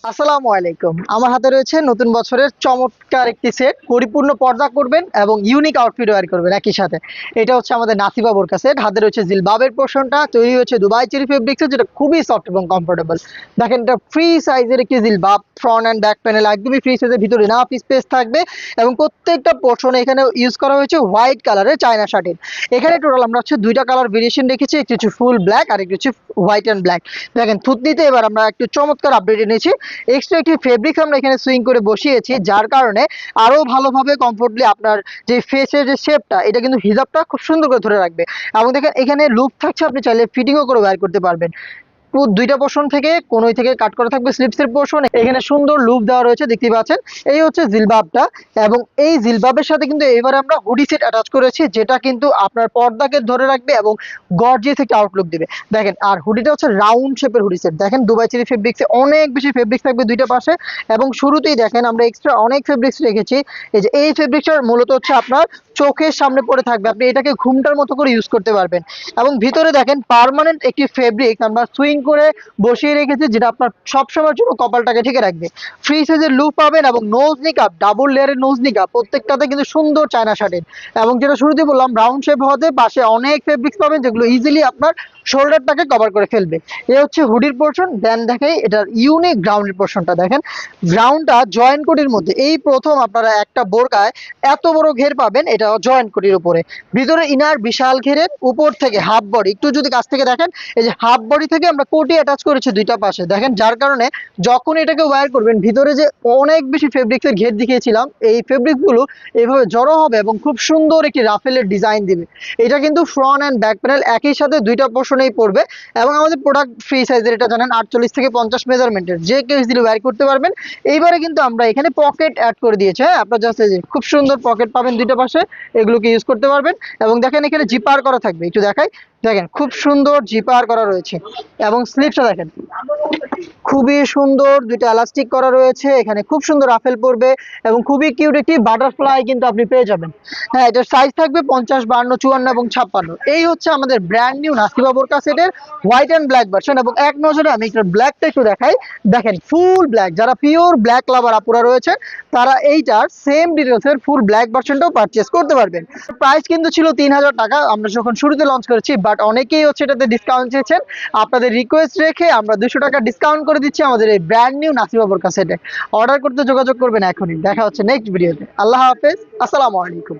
আসসালামু আলাইকুম। আমার হাতে রয়েছে নতুন বছরের চমৎকার একটি সেট। পরিপূর্ণ পর্দা করবেন এবং ইউনিক আউটফিট ওয়্যার করবেন একই সাথে। এটা হচ্ছে আমাদের নাসিবা বোরকা সেট। হাতে রয়েছে জিলবাবের পোর্শনটা তৈরি হয়েছে দুবাই চেরি ফেব্রিক্সে, যেটা খুবই সফট এবং কমফোর্টেবল। দেখেন, এটা ফ্রি সাইজের একটি জিলবাব, ফ্রন্ট অ্যান্ড ব্যাক প্যানেল একদমই ফ্রি সাইজের, ভিতরে না স্পেস থাকবে এবং প্রত্যেকটা পোর্শনে এখানে ইউজ করা হয়েছে হোয়াইট কালারের চায়না শাটিন। এখানে টোটাল আমরা হচ্ছে দুইটা কালার ভেরিয়েশন রেখেছি, একটি হচ্ছে ফুল ব্ল্যাক আর একটি হচ্ছে হোয়াইট অ্যান্ড ব্ল্যাক। দেখেন, থুতনিতে এবার আমরা একটু চমৎকার আপডেট এনেছি। এক্সট্রা একটি ফেব্রিক্স আমরা এখানে সুইং করে বসিয়েছি, যার কারণে আরো ভালোভাবে কমফোর্টলি আপনার যে ফেসের যে শেপটা, এটা কিন্তু হিজাবটা খুব সুন্দর করে ধরে রাখবে। এবং দেখেন, এখানে লুপ থাকছে, আপনি চাইলে ফিটিংও করে ওয়্যার করতে পারবেন। দুইটা পোর্শন থেকে কোনোই থেকে কাট করা থাকবে স্লিপসের পোর্শন। এখানে সুন্দর লুপ দেওয়া রয়েছে, দেখতে পাচ্ছেন। এই হচ্ছে জিলবাবটা, এবং এই জিলবাবের সাথে কিন্তু এবারে আমরা হুডি সেট অ্যাটাচ করেছি, যেটা কিন্তু আপনার পর্দাকে ধরে রাখবে এবং গর্জিয়াস একটা আউটলুক দিবে। দেখেন, আর হুডিটা হচ্ছে রাউন্ড শেপের হুডি সেট। দেখেন, দুবাই চেরি ফেব্রিক্সে অনেক বেশি ফেব্রিক্স থাকবে দুইটা পাশে, এবং শুরুতেই দেখেন আমরা এক্সট্রা অনেক ফেব্রিক্স রেখেছি। এই যে এই ফেব্রিক্সটার মূলত হচ্ছে আপনার চোখের সামনে পড়ে থাকবে, আপনি এটাকে ঘুমটার মতো করে ইউজ করতে পারবেন। এবং ভিতরে দেখেন পার্মানেন্ট একটি ফেব্রিক আমরা সুইং করে বসিয়ে রেখেছি, যেটা আপনার সবসময়ের জন্য কপালটাকে ঢেকে রাখবে। ফ্রি সাইজের লুপ পাবেন এবং নোজ নিকাপ, ডাবল লেয়ারের নোজ নিকাপ, প্রত্যেকটাতে কিন্তু সুন্দর চায়না শাটিন। এবং যেটা শুরুতে বললাম, রাউন্ড শেপ হতে পাশে অনেক ফেব্রিক্স পাবেন, যেগুলো ইজিলি আপনার শোল্ডারটাকে কভার করে ফেলবে। এ হচ্ছে হুডির পোর্শন। দেন দেখে এটার ইউনিক গ্রাউন্ডের পোর্শনটা দেখেন। গ্রাউন্ডটা জয়েন্ট কোটির মধ্যে, এই প্রথম আপনারা একটা বোরকায় এত বড় ঘের পাবেন, এটা জয়েন্ট কোটির উপরে। ভিতরে ইনার বিশাল ঘেরের, উপর থেকে হাফ বডি, একটু যদি কাছ থেকে দেখেন, এই যে হাফ বডি থেকে আমরা কোটি অ্যাটাচ করেছি দুইটা পাশে দেখেন, যার কারণে যখন এটাকে ওয়্যার করবেন, ভিতরে যে অনেক বেশি ফেব্রিক্সের ঘের দেখিয়েছিলাম, এই ফেব্রিকগুলো এইভাবে জড়ো হবে এবং খুব সুন্দর একটি রাফেলের ডিজাইন দিবে। এটা কিন্তু ফ্রন্ট অ্যান্ড ব্যাক প্যানেল একই সাথে দুইটা পোর্শনেই পড়বে। এবং আমাদের প্রোডাক্ট ফ্রি সাইজের, এটা জানেন 48 থেকে 50 মেজারমেন্টের, যে কেউ ইজিলি ওয়্যার করতে পারবেন। এইবারে কিন্তু আমরা এখানে পকেট অ্যাড করে দিয়েছি। হ্যাঁ, আপনার জাস্ট খুব সুন্দর পকেট পাবেন দুইটা পাশে, এগুলোকে ইউজ করতে পারবেন। এবং দেখেন, এখানে জিপার করা থাকবে, একটু দেখাই। দেখেন, খুব সুন্দর জিপার করা রয়েছে। এবং স্লিপসটা দেখেন, খুবই সুন্দর, দুইটা এলাস্টিক করা রয়েছে, এখানে খুব সুন্দর রাফেল পড়বে এবং খুবই কিউট একটি বাটারফ্লাই কিন্তু আপনি পেয়ে যাবেন। হ্যাঁ, এটার সাইজ থাকবে 50, 52, 54 এবং 56। এই হচ্ছে আমাদের ব্র্যান্ড নিউ নাসিবা বোরকা সেটের হোয়াইট অ্যান্ড ব্ল্যাক ভার্সন। এবং এক নজরে আমি এটার ব্ল্যাকটা একটু দেখাই। দেখেন, ফুল ব্ল্যাক, যারা পিওর ব্ল্যাক লাভার আপুরা রয়েছে, তারা এইটার সেম ডিটেলসের ফুল ব্ল্যাক ভার্সনটাও পারচেস করতে পারবেন। প্রাইস কিন্তু ছিল 3000 টাকা আমরা যখন শুরুতে লঞ্চ করেছি, বাট অনেকেই হচ্ছে এটাতে ডিসকাউন্ট চেয়েছেন। আপনাদের রিকোয়েস্ট রেখে আমরা 200 টাকা ডিসকাউন্ট করে দিচ্ছি আমাদের এই ব্র্যান্ড নিউ নাসিবা বোরকা সেটে। অর্ডার করতে যোগাযোগ করবেন এখনই। দেখা হচ্ছে নেক্সট ভিডিওতে। আল্লাহ হাফেজ, আসসালামু আলাইকুম।